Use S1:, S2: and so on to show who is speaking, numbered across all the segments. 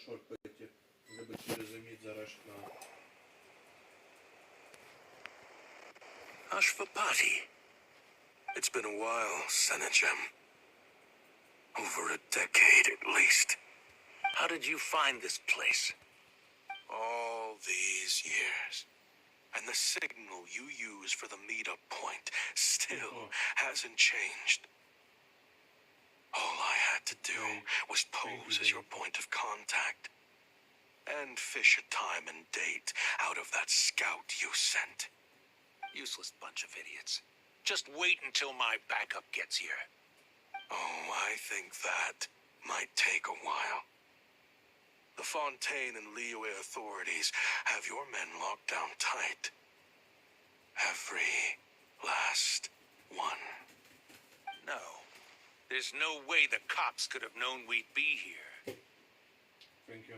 S1: шоркаете, żeby zrozumieć zarażka.
S2: Ashvapati. It's been a while, Senegem. Over a decade at least. How did you find this place? All these years. And the signal you use for the meetup point still hasn't changed. All I had to do was pose as your point of contact. And fish a time and date out of that scout you sent. Useless bunch of idiots. Just wait until my backup gets here. Oh, I think that might take a while. The Fontaine and Liyue authorities have your men locked down tight. Every last one. No. There's no way the cops could have known we'd be here.
S1: Thank you.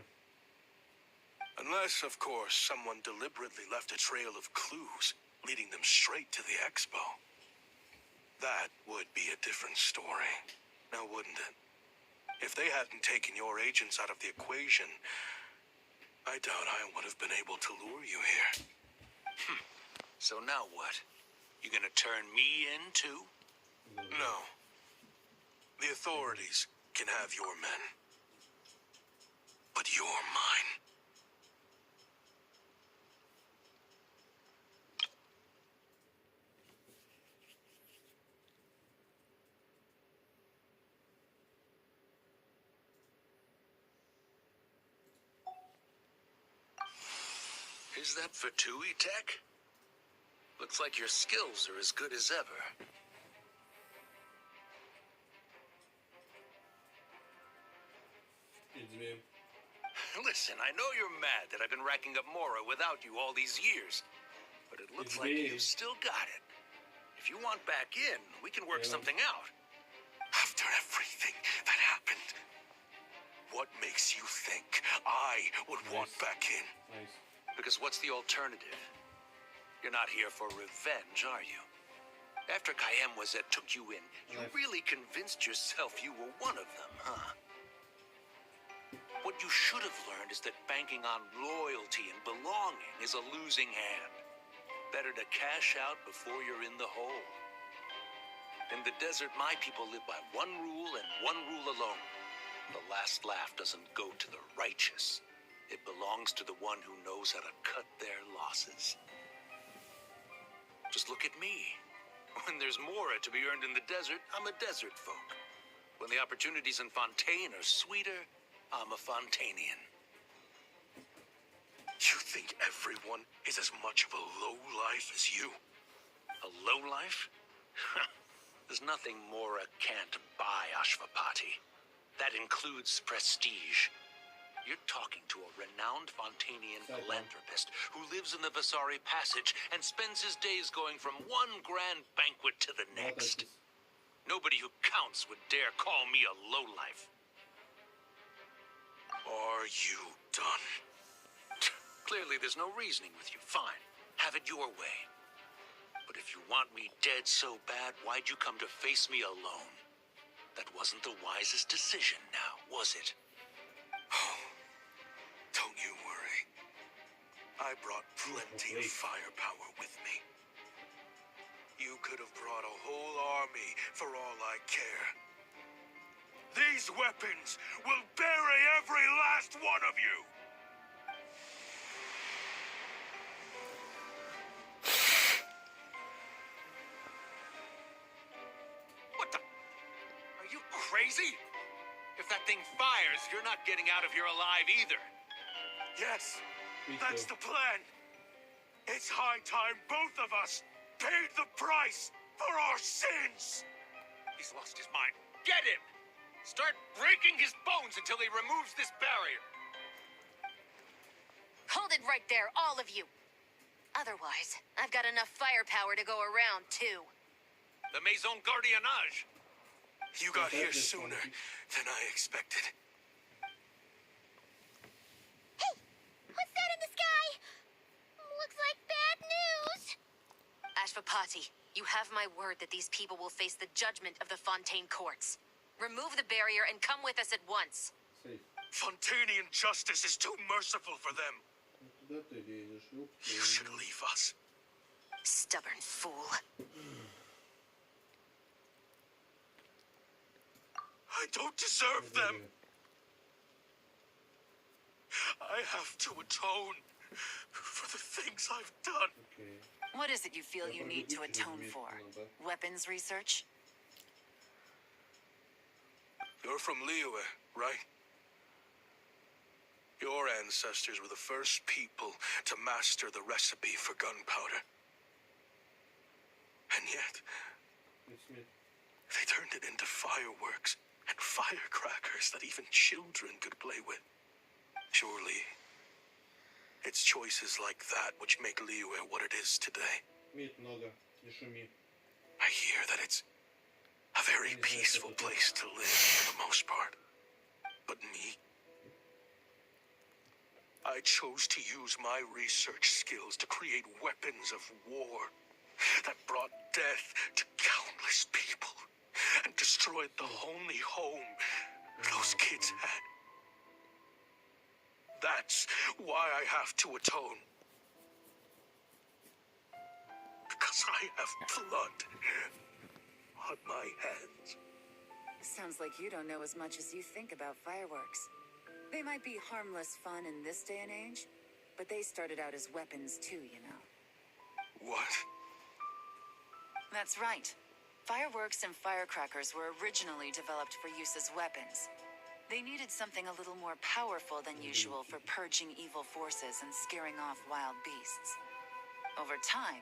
S2: Unless, of course, someone deliberately left a trail of clues, leading them straight to the expo. That would be a different story, now wouldn't it? If they hadn't taken your agents out of the equation, I doubt I would have been able to lure you here. So now what? You gonna turn me in too? No. The authorities can have your men. But you're mine. Is that Fatui tech? Looks like your skills are as good as ever.
S1: It's me.
S2: Listen, I know you're mad that I've been racking up Mora without you all these years. But it looks like you've still got it. If you want back in, we can work something out. After everything that happened, what makes you think I would want back in?
S1: Nice.
S2: Because what's the alternative? You're not here for revenge, are you? After Kayem Wazet took you in, you really convinced yourself you were one of them, huh? What you should have learned is that banking on loyalty and belonging is a losing hand. Better to cash out before you're in the hole. In the desert, my people live by one rule and one rule alone. The last laugh doesn't go to the righteous. It belongs to the one who knows how to cut their losses. Just look at me. When there's Mora to be earned in the desert, I'm a desert folk. When the opportunities in Fontaine are sweeter, I'm a Fontanian. You think everyone is as much of a lowlife as you? A lowlife? There's nothing Mora can't buy, Ashvapati. That includes prestige. You're talking to a renowned Fontanian philanthropist who lives in the Vasari Passage and spends his days going from one grand banquet to the next. Nobody who counts would dare call me a lowlife. Are you done? Clearly there's no reasoning with you. Fine. Have it your way. But if you want me dead so bad, why'd you come to face me alone? That wasn't the wisest decision now, was it? Oh, don't you worry. I brought plenty of firepower with me. You could have brought a whole army for all I care. These weapons will bury every last one of you! What the? Are you crazy? If that thing fires, you're not getting out of here alive either. Yes, that's the plan. It's high time both of us paid the price for our sins. He's lost his mind. Get him! Start breaking his bones until he removes this barrier.
S3: Hold it right there, all of you. Otherwise, I've got enough firepower to go around, too.
S2: The Maison Gardiennage. You got here sooner than I expected.
S4: Hey! What's that in the sky? Looks like bad news.
S3: Ashvapati, you have my word that these people will face the judgment of the Fontaine courts. Remove the barrier and come with us at once.
S2: Fontanian justice is too merciful for them.
S1: Ну, куда ты лезешь? Ёп
S2: You
S1: твою
S2: should
S1: мать.
S2: leave us.
S3: Stubborn fool.
S2: I don't deserve them.
S1: Да-да-да.
S2: I have to atone for the things I've done.
S1: Окей.
S3: What is it you feel
S1: Я
S3: you need to
S1: пробегу через
S3: atone
S1: метку
S3: for?
S1: надо.
S3: Weapons research?
S2: You're from Liyue, right? Your ancestors were the first people to master the recipe for gunpowder. And yet,
S1: It's me.
S2: they turned it into fireworks and firecrackers that even children could play with. Surely, it's choices like that which make Liyue what it is today.
S1: Мид много. Не шуми.
S2: I hear that it's a very peaceful place to live for the most part. But me, I chose to use my research skills to create weapons of war that brought death to countless people and destroyed the only home those kids had. That's why I have to atone. Because I have blood on my hands.
S3: Sounds like you don't know as much as you think about fireworks. They might be harmless fun in this day and age, but they started out as weapons too, you know.
S2: What?
S3: That's right. Fireworks and firecrackers were originally developed for use as weapons. They needed something a little more powerful than usual for purging evil forces and scaring off wild beasts. Over time,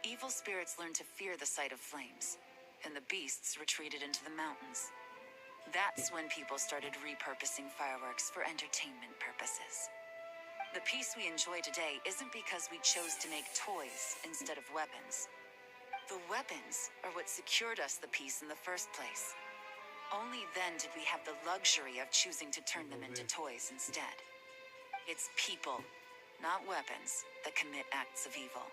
S3: evil spirits learned to fear the sight of flames, and the beasts retreated into the mountains. That's when people started repurposing fireworks for entertainment purposes. The peace we enjoy today isn't because we chose to make toys instead of weapons. The weapons are what secured us the peace in the first place. Only then did we have the luxury of choosing to turn them into toys instead. It's people, not weapons, that commit acts of evil.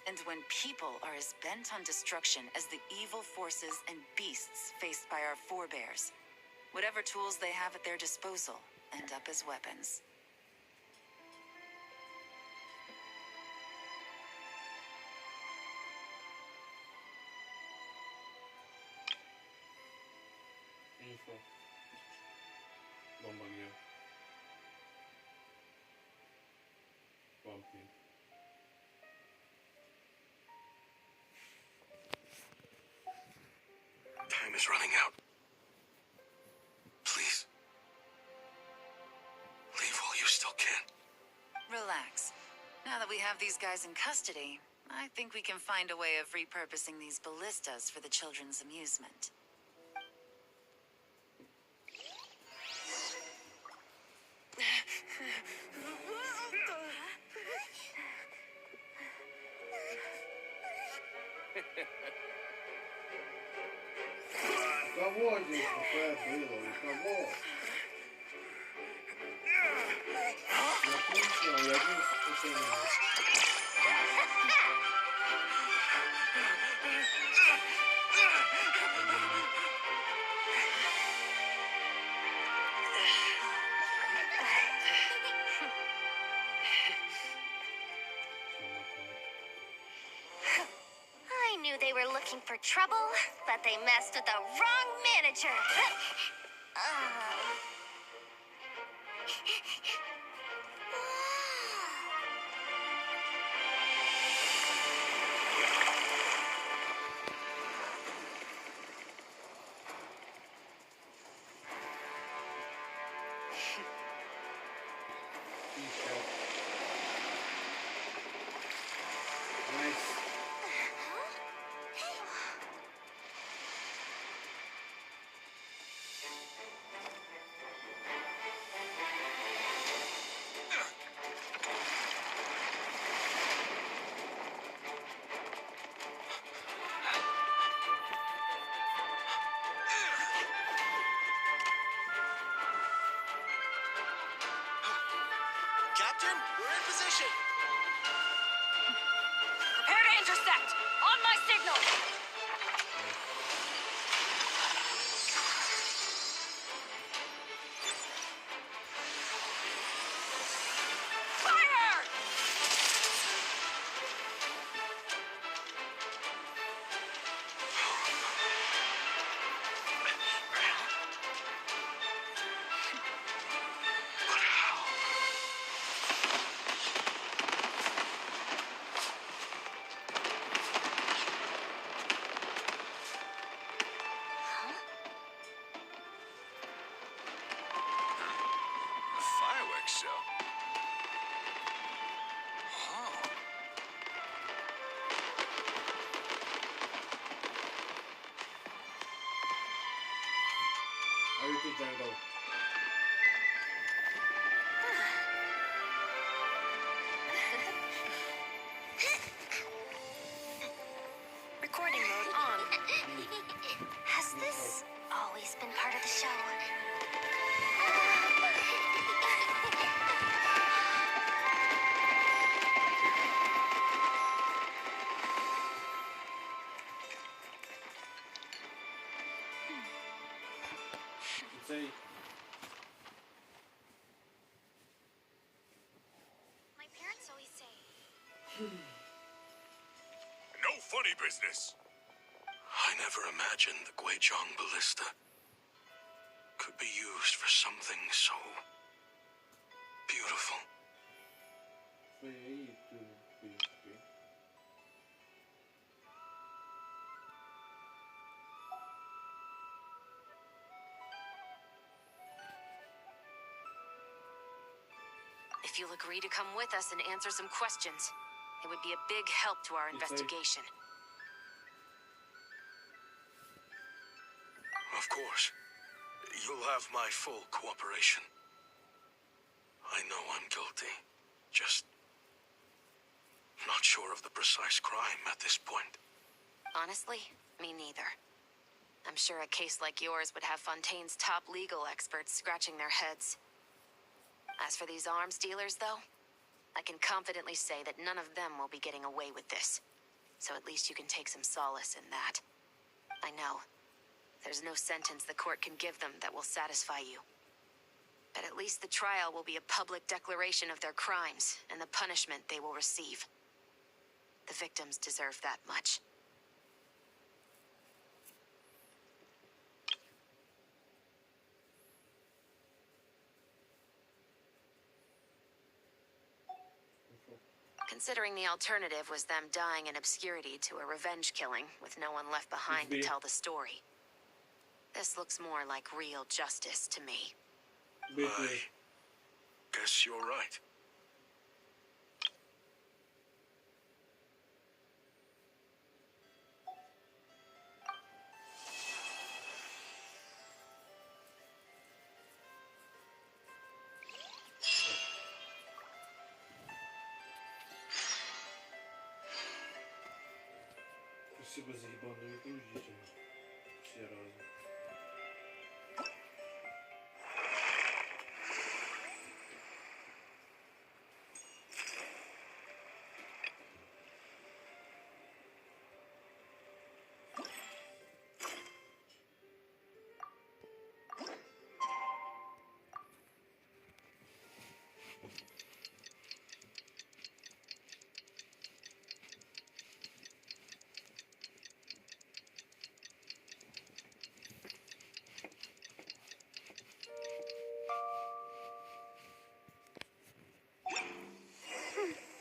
S3: And when people are as bent on destruction as the evil forces and beasts faced by our forebears, whatever tools they have at their disposal end up as weapons.
S1: Инфо. Бомба где? Бомбки.
S2: Time is running out. Please. Leave while you still can.
S3: Relax. Now that we have these guys in custody, I think we can find a way of repurposing these ballistas for the children's amusement.
S1: У кого здесь такое было? У кого? Я понял, я один спокойно.
S4: I knew they were looking for trouble, but they messed with the wrong manager.
S1: Nice.
S2: Captain, we're in position.
S3: Prepare to intersect! On my signal!
S1: заебал.
S5: Recording mode on.
S4: Has this always been part of the show?
S1: Цей
S4: My parents always say,
S2: No funny business. I never imagined the Guizhong ballista could be used for something so beautiful.
S1: feito, feito.
S5: If you'll agree to come with us and answer some questions, it would be a big help to our investigation.
S2: Of course. You'll have my full cooperation. I know I'm guilty. Just not sure of the precise crime at this point.
S5: Honestly, me neither. I'm sure a case like yours would have Fontaine's top legal experts scratching their heads. As for these arms dealers, though, I can confidently say that none of them will be getting away with this. So at least you can take some solace in that. I know. There's no sentence the court can give them that will satisfy you. But at least the trial will be a public declaration of their crimes and the punishment they will receive. The victims deserve that much. Considering the alternative was them dying in obscurity to a revenge killing with no one left behind to tell the story. This looks more like real justice to me.
S2: I guess you're right.
S1: Спасибо за ебаную грузитель. Все разные.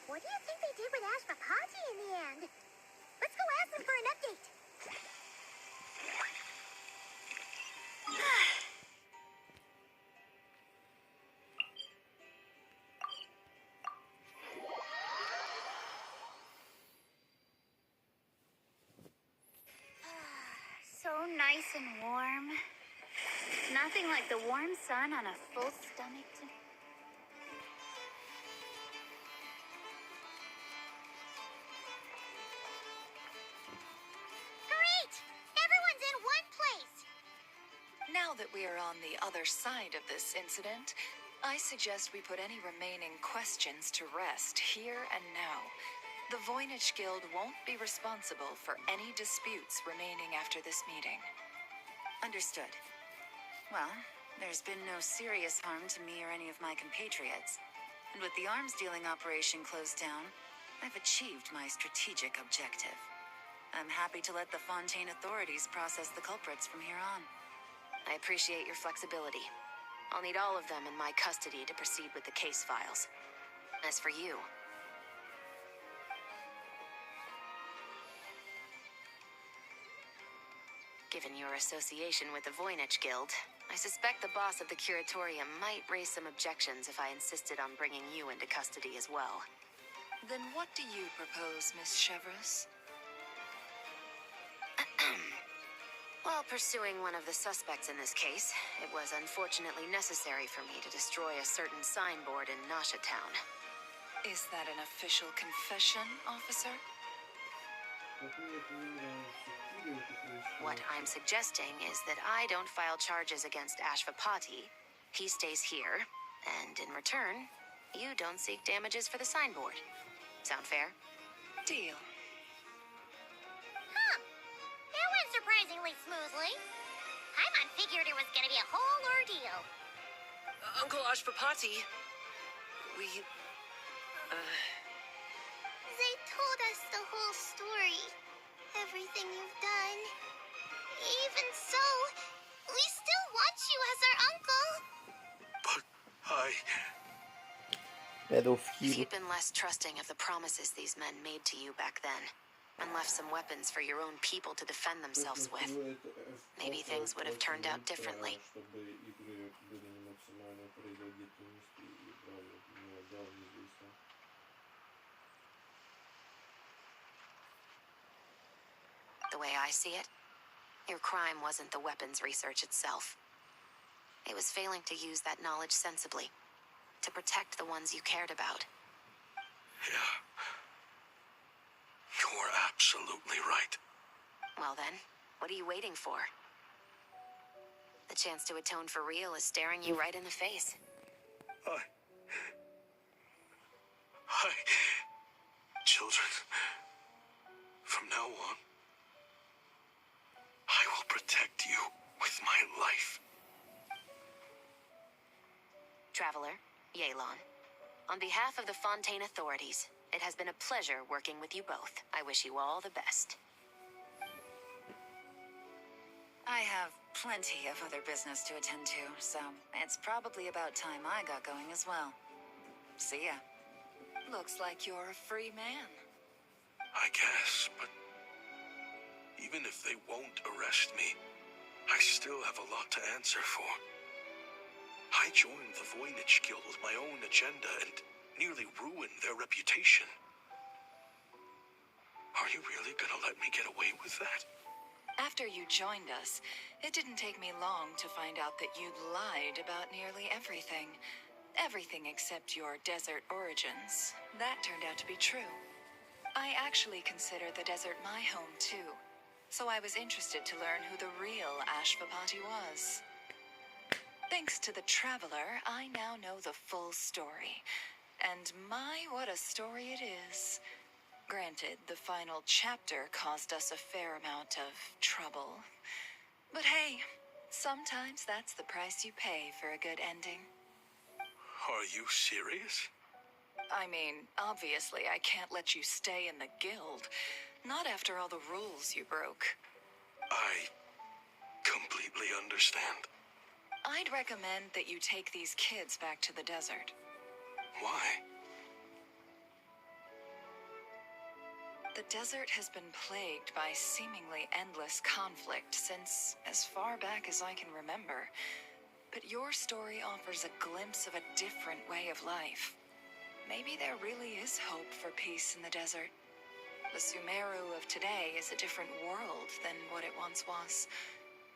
S4: what do you think they did with Ash Papaji in the end? Let's go ask them for an update. So nice and warm. Nothing like the warm sun on a full stomach to... Great! Everyone's in one place!
S3: Now that we are on the other side of this incident, I suggest we put any remaining questions to rest here and now. The Voynich Guild won't be responsible for any disputes remaining after this meeting. Understood. Well, there's been no serious harm to me or any of my compatriots. And with the arms dealing operation closed down, I've achieved my strategic objective. I'm happy to let the Fontaine authorities process the culprits from here on.
S5: I appreciate your flexibility. I'll need all of them in my custody to proceed with the case files. As for you, given your association with the Voynich Guild, I suspect the boss of the Curatorium might raise some objections if I insisted on bringing you into custody as well.
S3: Then what do you propose, Miss Chevreuse?
S5: While pursuing one of the suspects in this case, it was unfortunately necessary for me to destroy a certain signboard in Nasha Town.
S3: Is that an official confession, officer?
S1: Как мне это не нравится. Кири это происходит.
S5: What I'm suggesting is that I don't file charges against Ashvapati. He stays here, and in return, you don't seek damages for the signboard. Sound fair?
S3: Deal.
S4: Huh. That went surprisingly smoothly. Paimon figured it was gonna be a whole ordeal.
S3: Uncle Ashvapati, we...
S4: They told us the whole story. Everything you've done. Even so, we still want you as our uncle.
S2: But
S5: If you'd been less trusting of the promises these men made to you back then, and left some weapons for your own people to defend themselves with, maybe things would have turned out differently.
S1: Чтобы игры были не максимально производительности и брали неизвестно.
S5: The way I see it, your crime wasn't the weapons research itself. It was failing to use that knowledge sensibly, to protect the ones you cared about.
S2: yeah. You're absolutely right.
S5: Well then, what are you waiting for? The chance to atone for real is staring you right in the face.
S2: Children, from now on, I will protect you with my life.
S5: Traveler, Yelan. On behalf of the Fontaine authorities, it has been a pleasure working with you both. I wish you all the best.
S3: I have plenty of other business to attend to, so it's probably about time I got going as well. See ya. Looks like you're a free man.
S2: I guess, but even if they won't arrest me, I still have a lot to answer for. I joined the Voynich Guild with my own agenda and nearly ruined their reputation. Are you really gonna let me get away with that?
S3: After you joined us, it didn't take me long to find out that you'd lied about nearly everything. Everything except your desert origins. That turned out to be true. I actually consider the desert my home too, so I was interested to learn who the real Ashvapati was. Thanks to the Traveler, I now know the full story. And my, what a story it is. Granted, the final chapter caused us a fair amount of trouble. But hey, sometimes that's the price you pay for a good ending.
S2: Are you serious?
S3: I mean, obviously I can't let you stay in the guild. Not after all the rules you broke.
S2: I completely understand.
S3: I'd recommend that you take these kids back to the desert.
S2: Why?
S3: The desert has been plagued by seemingly endless conflict since as far back as I can remember. But your story offers a glimpse of a different way of life. Maybe there really is hope for peace in the desert. The Sumeru of today is a different world than what it once was.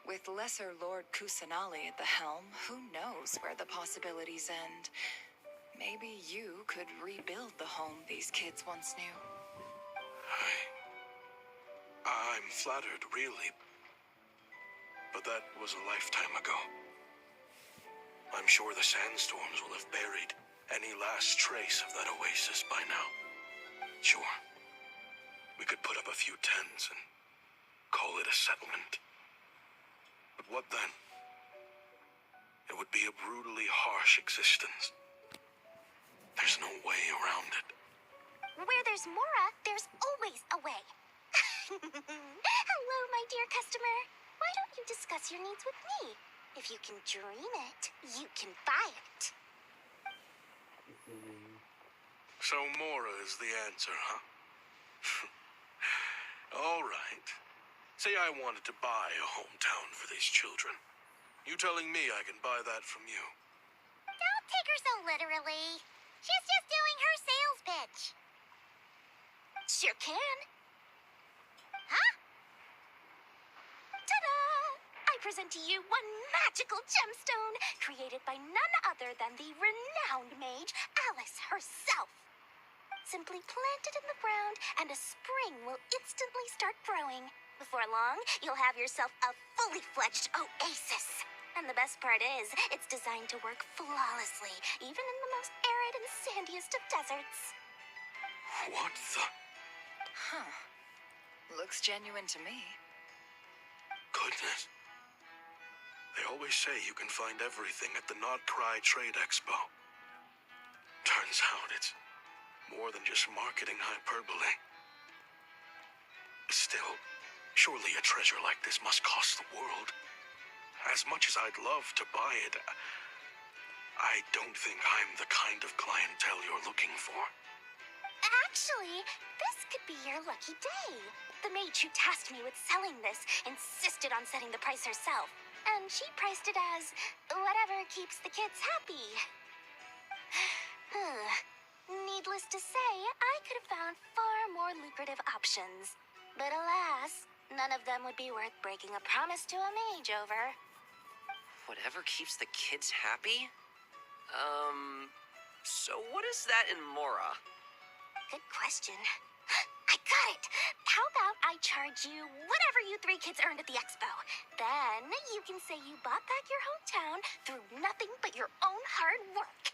S3: With Lesser Lord Kusanali at the helm, who knows where the possibilities end? Maybe you could rebuild the home these kids once knew.
S2: I'm flattered, really. But that was a lifetime ago. I'm sure the sandstorms will have buried any last trace of that oasis by now. Sure, we could put up a few tents and call it a settlement. But what then? It would be a brutally harsh existence. There's no way around it.
S4: Where there's Mora, there's always a way. Hello, my dear customer. Why don't you discuss your needs with me? If you can dream it, you can buy it.
S2: So Mora is the answer, huh? All right. Say I wanted to buy a hometown for these children. You telling me I can buy that from you?
S4: Don't take her so literally. She's just doing her sales pitch. Sure can. Huh? Ta-da! present to you one magical gemstone created by none other than the renowned mage Alice herself. Simply plant it in the ground, and a spring will instantly start growing. Before long, you'll have yourself a fully fledged oasis. And the best part is, it's designed to work flawlessly, even in the most arid and sandiest of deserts.
S2: What the?
S3: Huh. Looks genuine to me.
S2: Goodness. They always say you can find everything at the Not Cry Trade Expo. Turns out it's more than just marketing hyperbole. Still, surely a treasure like this must cost the world. As much as I'd love to buy it, I don't think I'm the kind of clientele you're looking for.
S4: Actually, this could be your lucky day. The mage who tasked me with selling this insisted on setting the price herself, and she priced it as whatever keeps the kids happy. Needless to say, I could have found far more lucrative options. But alas, none of them would be worth breaking a promise to a mage over.
S6: Whatever keeps the kids happy? So what is that in Mora?
S4: Good question. I got it! How about I charge you whatever you three kids earned at the expo? Then you can say you bought back your hometown through nothing but your own hard work.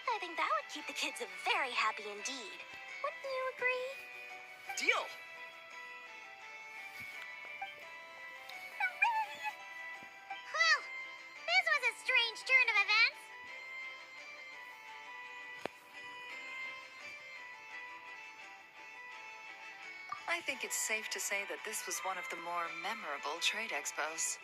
S4: I think that would keep the kids very happy indeed. Wouldn't you agree?
S6: Deal!
S4: Well, this was a strange turn of events.
S3: I think it's safe to say that this was one of the more memorable trade expos.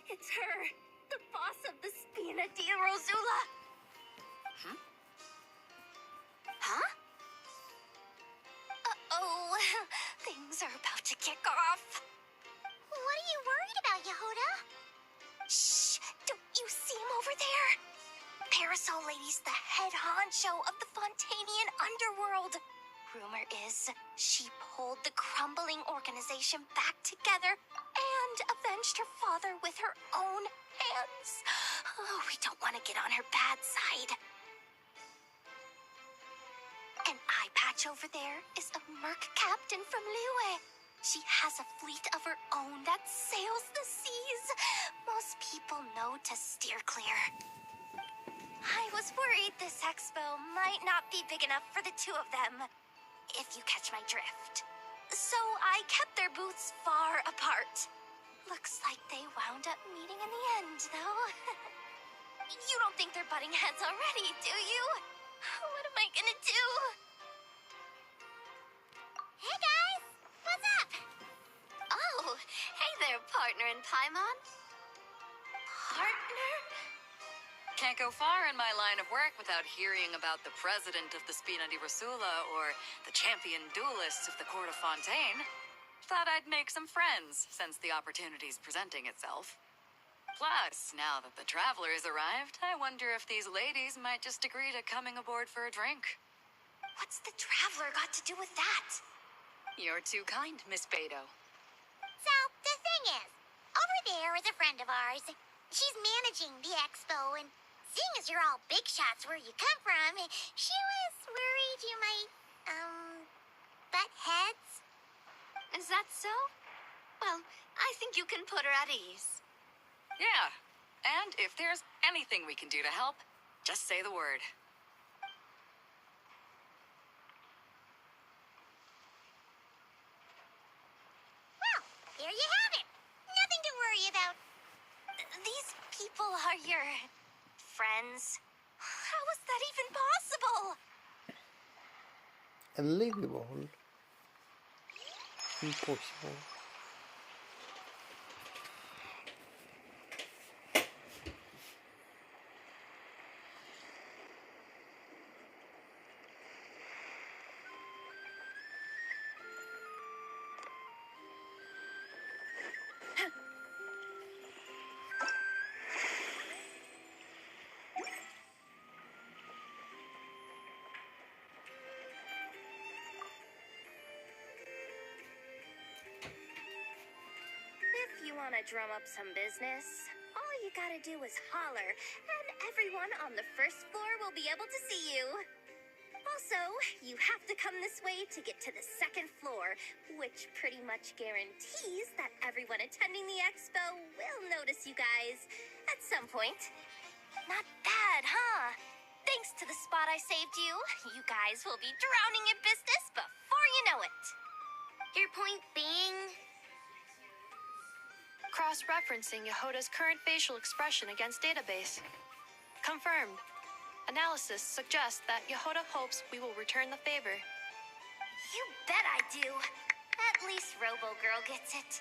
S4: It's her, the boss of the Spina di Rosula. Huh? Uh-oh, things are about to kick off. What are you worried about, Yehuda? Shh, don't you see him over there? Parasol Lady's the head honcho of the Fontanian underworld. Rumor is she pulled the crumbling organization back together and avenged her father with her own hands. Oh, we don't want to get on her bad side. An eye patch over there is a merc captain from Liyue. She has a fleet of her own that sails the seas. Most people know to steer clear. I was worried this expo might not be big enough for the two of them, if you catch my drift. So I kept their booths far apart. Looks like they wound up meeting in the end, though. You don't think they're butting heads already, do you? What am I gonna do? Hey guys! What's up? Oh, hey there, partner in Paimon. Partner?
S3: Can't go far in my line of work without hearing about the president of the Spina di Rosula or the champion duelists of the court of Fontaine. Thought I'd make some friends since the opportunity's presenting itself. Plus, now that the traveler's arrived, I wonder if these ladies might just agree to coming aboard for a drink.
S4: What's the Traveler got to do with that?
S3: You're too kind, Miss Beto.
S4: So, the thing is, over there is a friend of ours. She's managing the expo, and seeing as you're all big shots where you come from, she was worried you might, butt heads.
S5: Is that so? Well, I think you can put her at ease.
S3: Yeah. And if there's anything we can do to help, just say the word.
S4: Well, there you have it. Nothing to worry about. These people are your friends. How is that even possible?
S7: Unbelievable. Impossible.
S4: If you want to drum up some business, all you gotta do is holler, and everyone on the first floor will be able to see you. Also, you have to come this way to get to the second floor, which pretty much guarantees that everyone attending the expo will notice you guys at some point. Not bad, huh? Thanks to the spot I saved you, you guys will be drowning in business before you know it. Your point being?
S8: Cross-referencing Yehoda's current facial expression against database. Confirmed. Analysis suggests that Yehoda hopes we will return the favor.
S4: You bet I do. At least Robo-Girl gets it.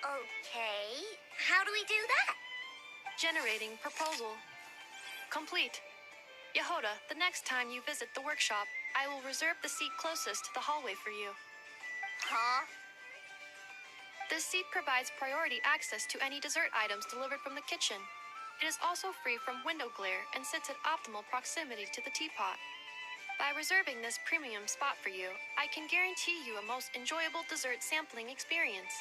S4: Okay, how do we do that?
S8: Generating proposal. Complete. Yehoda, the next time you visit the workshop, I will reserve the seat closest to the hallway for you.
S4: Huh?
S8: This seat provides priority access to any dessert items delivered from the kitchen. It is also free from window glare and sits at optimal proximity to the teapot. By reserving this premium spot for you, I can guarantee you a most enjoyable dessert sampling experience.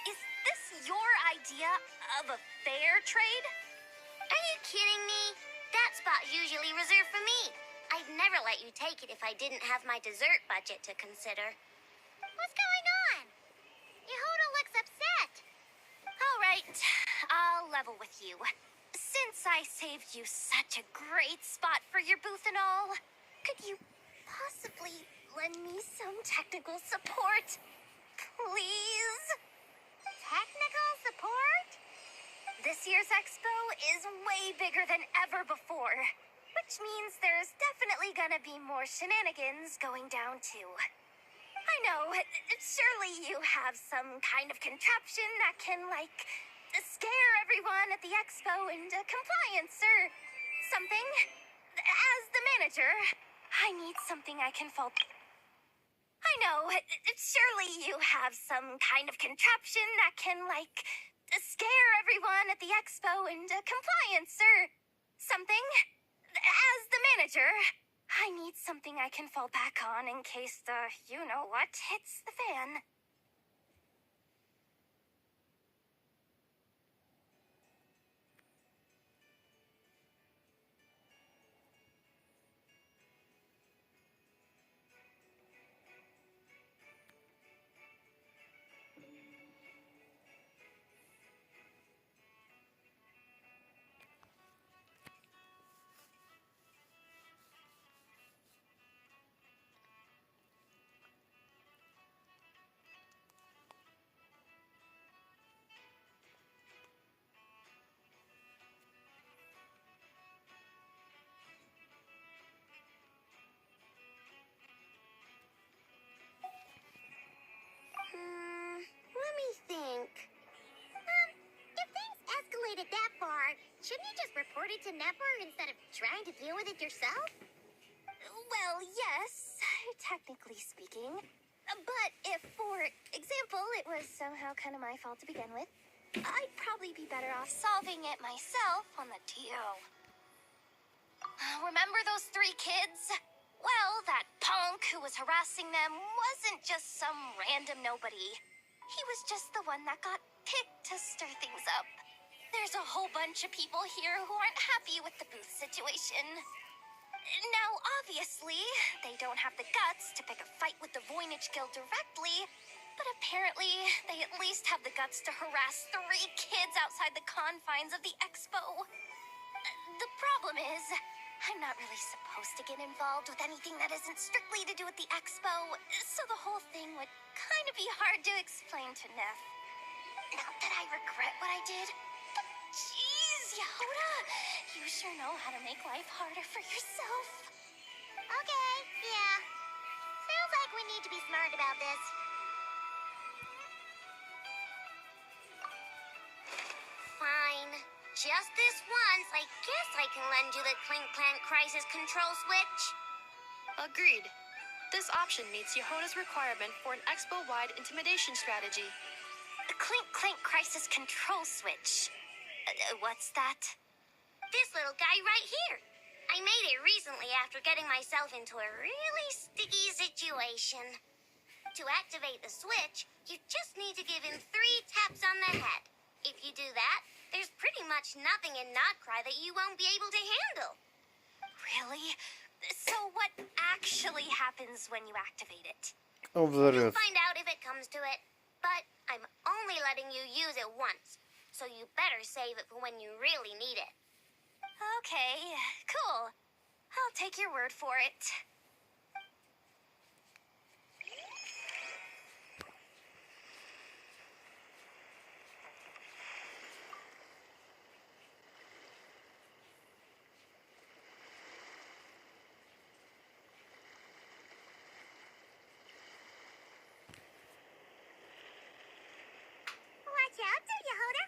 S4: Is this your idea of a fair trade? Are you kidding me? That spot's usually reserved for me. I'd never let you take it if I didn't have my dessert budget to consider. What's going on? Yehoda looks upset. All right, I'll level with you. Since I saved you such a great spot for your booth and all, could you possibly lend me some technical support? Please? Technical support? This year's expo is way bigger than ever before, which means there's definitely gonna be more shenanigans going down too. I know, surely you have some kind of contraption that can, like, scare everyone at the expo into compliance or something. As the manager, I need something I can fall... I know, surely you have some kind of contraption that can, like, scare everyone at the expo into compliance or something. As the manager, I need something I can fall back on in case the you-know-what hits the fan. Let me think. If things escalated that far, shouldn't you just report it to Nepper instead of trying to deal with it yourself? Well, yes, technically speaking. But if, for example, it was somehow kind of my fault to begin with, I'd probably be better off solving it myself on the DO. Remember those 3 kids? Well, that punk who was harassing them wasn't just some random nobody. He was just the one that got picked to stir things up. There's a whole bunch of people here who aren't happy with the booth situation. Now, obviously, they don't have the guts to pick a fight with the Voynich Guild directly, but apparently they at least have the guts to harass 3 kids outside the confines of the expo. The problem is, I'm not really supposed to get involved with anything that isn't strictly to do with the expo, so the whole thing would kind of be hard to explain to Neff. Not that I regret what I did, but jeez, Yehoda, you sure know how to make life harder for yourself.
S7: Okay, yeah. Sounds like we need to be smart about this. Fine. Just this once, I guess I can lend you the Clink Clank Crisis Control Switch.
S8: Agreed. This option meets Yehoda's requirement for an expo-wide intimidation strategy.
S4: The Clink Clank Crisis Control Switch. What's that?
S7: This little guy right here. I made it recently after getting myself into a really sticky situation. To activate the switch, you just need to give him 3 taps on the head. If you do that, there's pretty much nothing in Notcry that you won't be able to handle.
S4: Really? So what actually happens when you activate it?
S7: You'll find out if it comes to it. But I'm only letting you use it once, so you better save it for when you really need it.
S4: Okay, cool. I'll take your word for it.
S7: Watch out there, Yehoda.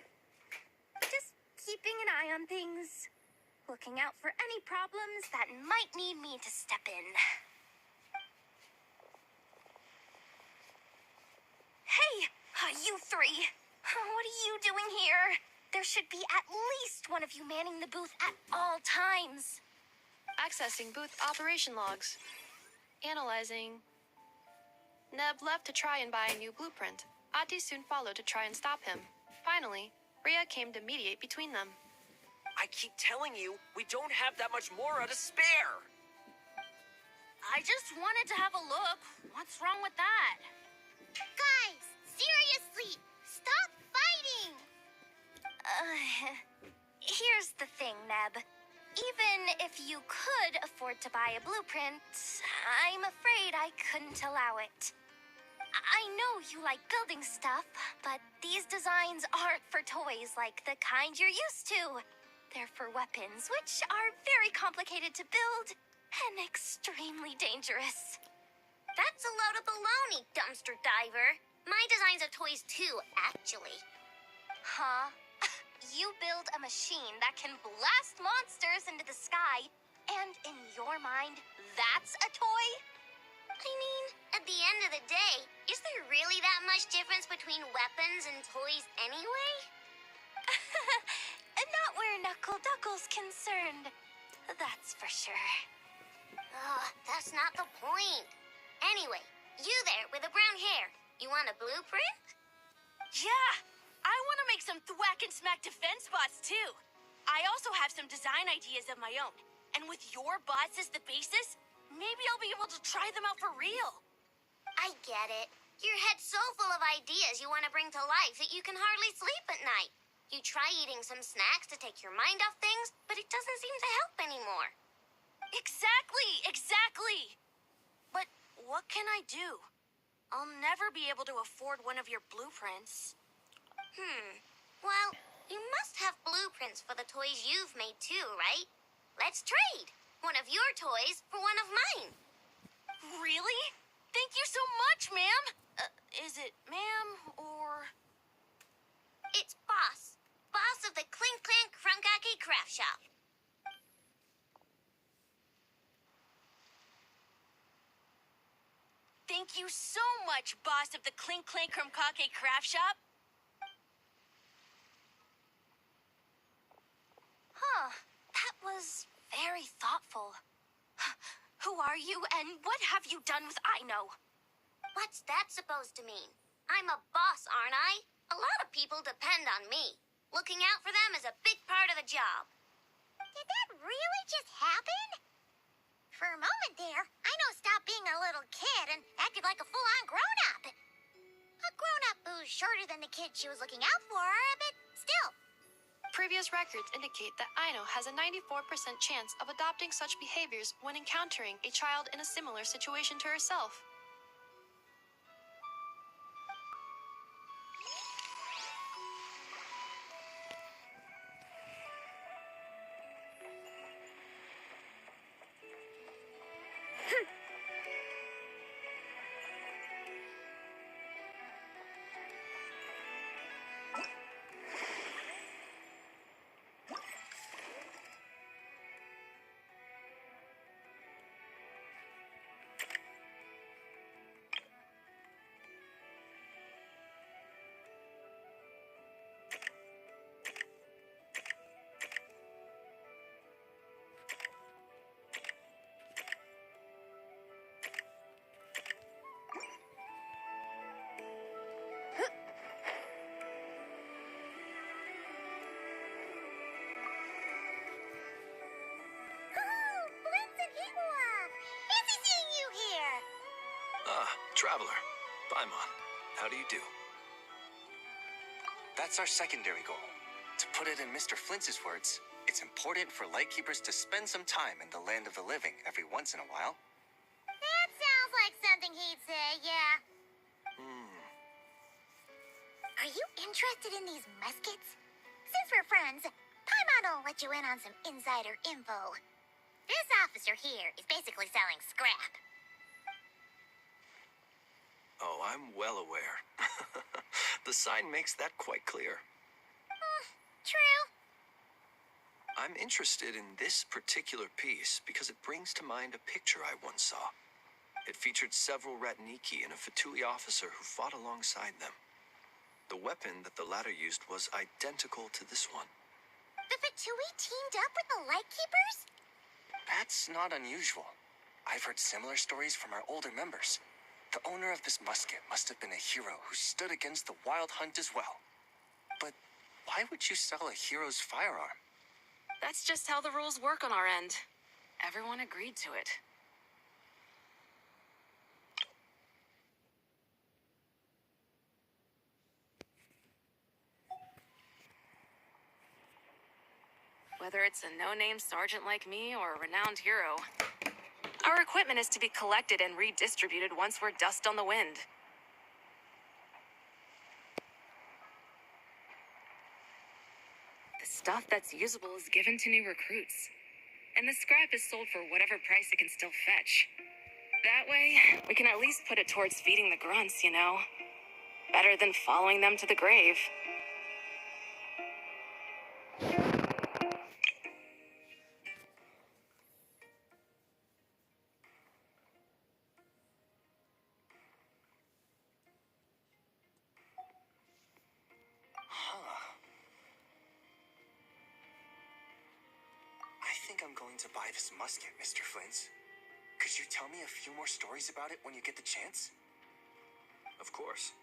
S4: Just keeping an eye on things. Looking out for any problems that might need me to step in. Hey, you 3. What are you doing here? There should be at least one of you manning the booth at all times.
S8: Accessing booth operation logs. Analyzing. Neb left to try and buy a new blueprint. Ati soon followed to try and stop him. Finally, Rhea came to mediate between them.
S6: I keep telling you, we don't have that much Mora to spare.
S4: I just wanted to have a look. What's wrong with that?
S7: Guys, seriously, stop fighting!
S4: Here's the thing, Neb. Even if you could afford to buy a blueprint, I'm afraid I couldn't allow it. I know you like building stuff, but these designs aren't for toys like the kind you're used to. They're for weapons, which are very complicated to build and extremely dangerous.
S7: That's a load of baloney, dumpster diver. My designs are toys too, actually.
S4: Huh? You build a machine that can blast monsters into the sky, and in your mind, that's a toy?
S7: I mean, at the end of the day, is there really that much difference between weapons and toys anyway?
S4: Not where Knuckle Duckle's concerned. That's for sure.
S7: Ugh, that's not the point. Anyway, you there with the brown hair, you want a blueprint?
S9: Yeah! I want to make some thwack and smack defense bots too. I also have some design ideas of my own. And with your bots as the basis, maybe I'll be able to try them out for real.
S7: I get it. Your head's so full of ideas you want to bring to life that you can hardly sleep at night. You try eating some snacks to take your mind off things, but it doesn't seem to help anymore.
S9: Exactly! But what can I do? I'll never be able to afford one of your blueprints.
S7: Well, you must have blueprints for the toys you've made too, right? Let's trade. One of your toys for one of mine.
S9: Really? Thank you so much, ma'am! Is it ma'am, or...
S7: It's Boss. Boss of the Clink Clank Crunkaki Craft Shop.
S9: Thank you so much, boss of the Clink Clank Crunkake Craft Shop.
S4: Huh. That was very thoughtful. Who are
S9: are you, and what have you done with Aino?
S7: What's that supposed to mean? I'm a boss, aren't I? A lot of people depend on me. Looking out for them is a big part of the job.
S4: Did that really just happen? For a moment there, Aino stopped being a little kid and acted like a full-on grown-up. A grown-up who's shorter than the kid she was looking out for, but still.
S8: Previous records indicate that Aino has a 94% chance of adopting such behaviors when encountering a child in a similar situation to herself.
S2: Traveler, Paimon, how do you do? That's our secondary goal. To put it in Mr. Flintz's words, it's important for Lightkeepers to spend some time in the land of the living every once in a while.
S4: That sounds like something he'd say, yeah. Are you interested in these muskets? Since we're friends, Paimon will let you in on some insider info. This officer here is basically selling scrap.
S2: Oh, I'm well aware. The sign makes that quite clear.
S4: True.
S2: I'm interested in this particular piece because it brings to mind a picture I once saw. It featured several Ratniki and a Fatui officer who fought alongside them. The weapon that the latter used was identical to this one.
S4: The Fatui teamed up with the Lightkeepers?
S2: That's not unusual. I've heard similar stories from our older members. The owner of this musket must have been a hero who stood against the Wild Hunt as well. But why would you sell a hero's firearm?
S5: That's just how the rules work on our end. Everyone agreed to it. Whether it's a no-name sergeant like me or a renowned hero, our equipment is to be collected and redistributed once we're dust on the wind. The stuff that's usable is given to new recruits, and the scrap is sold for whatever price it can still fetch. That way, we can at least put it towards feeding the grunts, you know? Better than following them to the grave.
S2: I think I'm going to buy this musket, Mr. Flintz. Could you tell me a few more stories about it when you get the chance? Of course.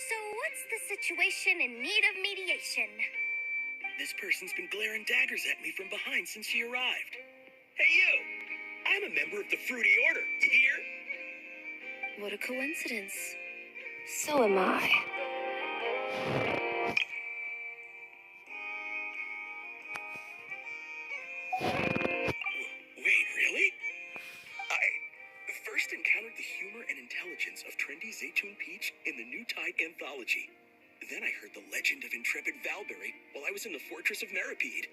S4: So what's the situation in need of mediation?
S10: This person's been glaring daggers at me from behind since she arrived. Hey, you! I'm a member of the Fruity Order, you hear?
S8: What a coincidence. So am I.
S10: Wait, really? I first encountered the humor and intelligence in the New Tide anthology. Then I heard the legend of intrepid Valbury while I was in the Fortress of Meripede.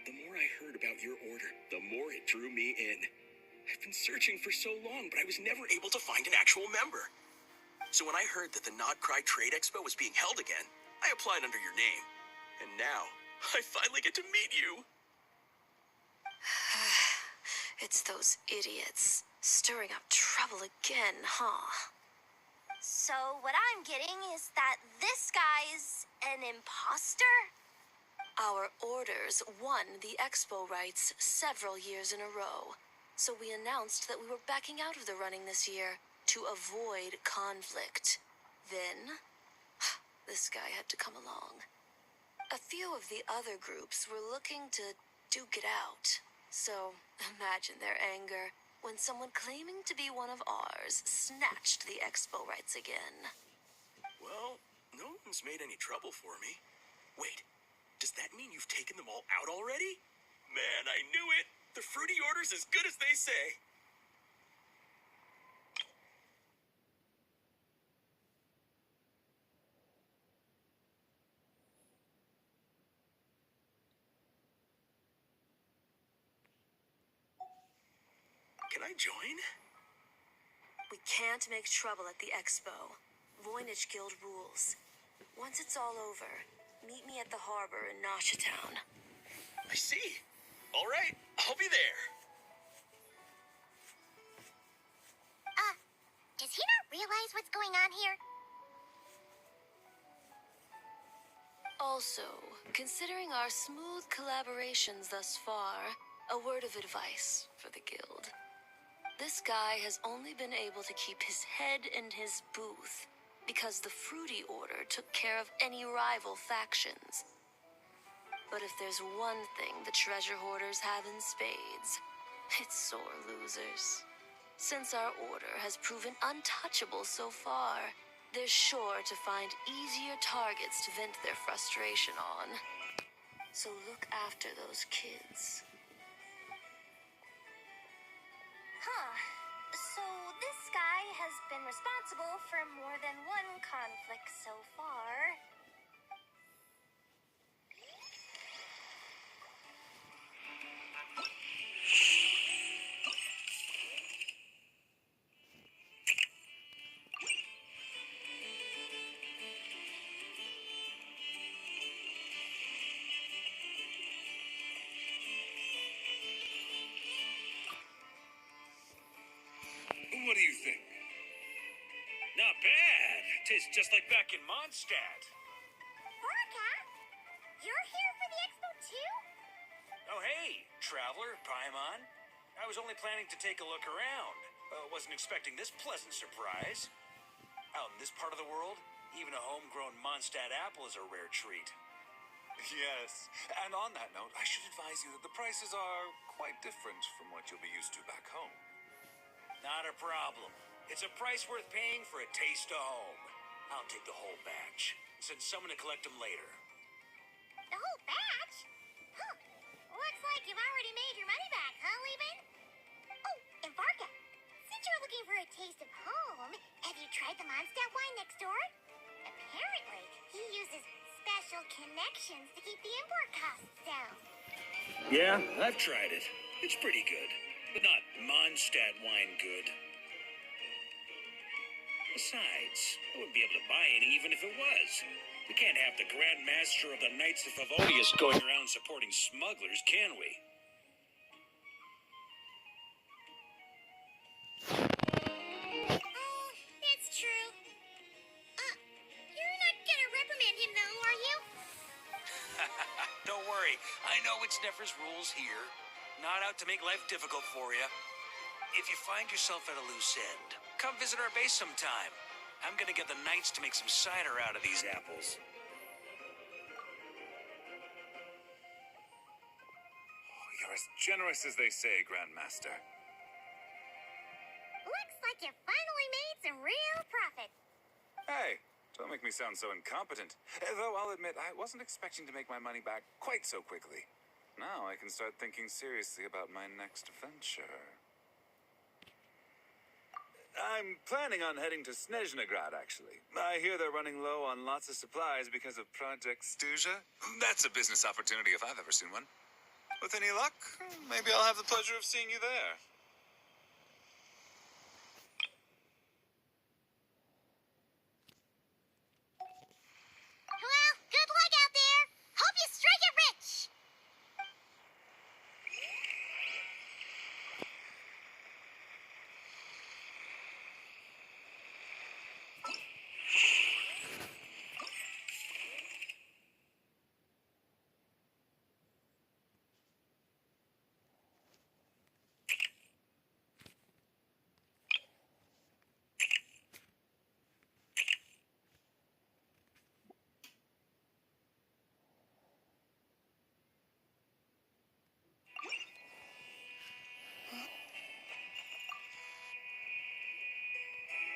S10: The more I heard about your order, the more it drew me in. I've been searching for so long, but I was never able to find an actual member. So when I heard that the Nodcry Trade Expo was being held again, I applied under your name. And now, I finally get to meet you.
S8: It's those idiots. Stirring up trouble again, huh?
S4: So what I'm getting is that this guy's an imposter?
S8: Our orders won the expo rights several years in a row, so we announced that we were backing out of the running this year to avoid conflict. Then, this guy had to come along. A few of the other groups were looking to duke it out, so imagine their anger when someone claiming to be one of ours snatched the expo rights again.
S10: Well, no one's made any trouble for me. Wait, does that mean you've taken them all out already? Man, I knew it! The Fruity Order's as good as they say. Can I join?
S8: We can't make trouble at the expo. Voynich Guild rules. Once it's all over, meet me at the harbor in Nasha Town.
S10: I see. All right, I'll be there.
S7: Does he not realize what's going on here?
S8: Also, considering our smooth collaborations thus far, a word of advice for the guild. This guy has only been able to keep his head in his booth because the Fruity Order took care of any rival factions. But if there's one thing the treasure hoarders have in spades, it's sore losers. Since our order has proven untouchable so far, they're sure to find easier targets to vent their frustration on. So look after those kids.
S4: Huh. So this guy has been responsible for more than one conflict so far.
S10: What do you think? Not bad. Tastes just like back in Mondstadt.
S7: Vorka, you're here for the expo too?
S10: Oh, hey, traveler, Paimon. I was only planning to take a look around. Wasn't expecting this pleasant surprise. Out in this part of the world, even a homegrown Mondstadt apple is a rare treat.
S11: Yes, and on that note, I should advise you that the prices are quite different from what you'll be used to back home.
S10: Not a problem. It's a price worth paying for a taste of home. I'll take the whole batch and send someone to collect them later.
S7: The whole batch? Huh. Looks like you've already made your money back, huh, Leben? Oh, and Varga, since you're looking for a taste of home, have you tried the Mondstadt wine next door? Apparently, he uses special connections to keep the import costs down.
S10: Yeah, I've tried it. It's pretty good, but not Mondstadt wine good. Besides, I wouldn't be able to buy any even if it was. We can't have the Grand Master of the Knights of Favonius going around supporting smugglers, can we?
S7: Oh, it's true. You're not gonna reprimand him though, are you?
S6: Don't worry, I know it's Nefer's rules here. Not out to make life difficult for you. If you find yourself at a loose end, come visit our base sometime. I'm gonna get the Knights to make some cider out of these apples.
S11: You're as generous as they say, Grandmaster.
S7: Looks like you finally made some real profit.
S11: Hey, don't make me sound so incompetent. Though I'll admit, I wasn't expecting to make my money back quite so quickly. Now I can start thinking seriously about my next venture. I'm planning on heading to Snezhnegrad, actually. I hear they're running low on lots of supplies because of Project Stuja. That's a business opportunity if I've ever seen one. With any luck, maybe I'll have the pleasure of seeing you there.
S7: Well, good luck out there. Hope you strike it rich.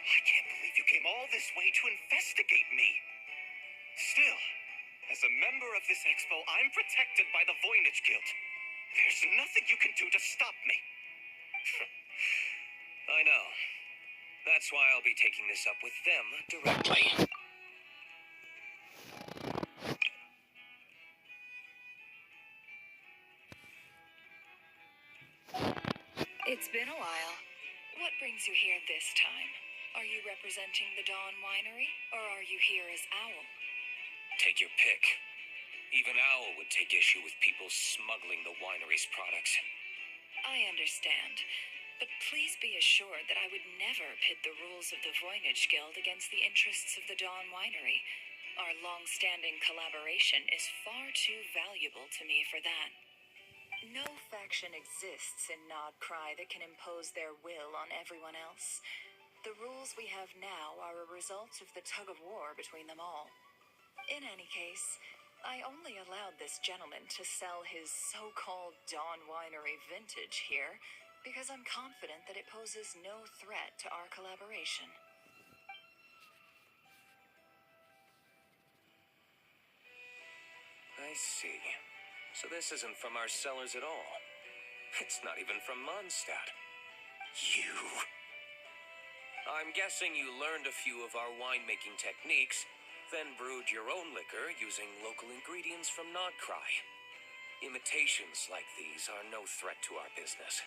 S10: I can't believe you came all this way to investigate me. Still, as a member of this expo, I'm protected by the Voynich Guild. There's nothing you can do to stop me.
S2: I know. That's why I'll be taking this up with them directly.
S3: It's been a while. What brings you here this time? Are you representing the Dawn Winery, or are you here as Owl?
S2: Take your pick. Even Owl would take issue with people smuggling the winery's products.
S3: I understand, but please be assured that I would never pit the rules of the Voynich Guild against the interests of the Dawn Winery. Our long-standing collaboration is far too valuable to me for that. No faction exists in Nodcry that can impose their will on everyone else. The rules we have now are a result of the tug-of-war between them all. In any case, I only allowed this gentleman to sell his so-called Dawn Winery vintage here because I'm confident that it poses no threat to our collaboration.
S2: I see. So this isn't from our cellars at all. It's not even from Mondstadt. You... I'm guessing you learned a few of our winemaking techniques, then brewed your own liquor using local ingredients from Nodcry. Imitations like these are no threat to our business.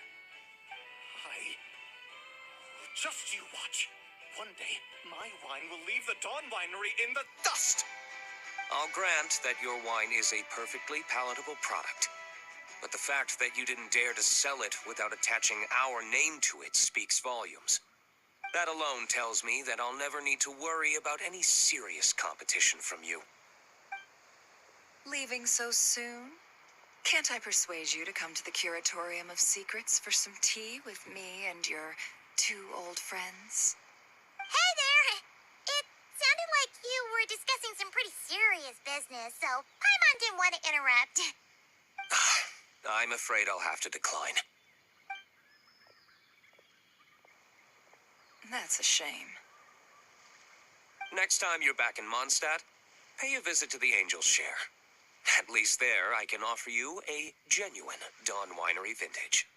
S10: Just you watch. One day, my wine will leave the Dawn Winery in the dust.
S2: I'll grant that your wine is a perfectly palatable product, but the fact that you didn't dare to sell it without attaching our name to it speaks volumes. That alone tells me that I'll never need to worry about any serious competition from you.
S3: Leaving so soon? Can't I persuade you to come to the Curatorium of Secrets for some tea with me and your two old friends?
S7: Hey there! It sounded like you were discussing some pretty serious business, so Paimon didn't want to interrupt.
S2: I'm afraid I'll have to decline.
S3: That's a shame.
S2: Next time you're back in Mondstadt, pay a visit to the Angel's Share. At least there, I can offer you a genuine Dawn Winery vintage.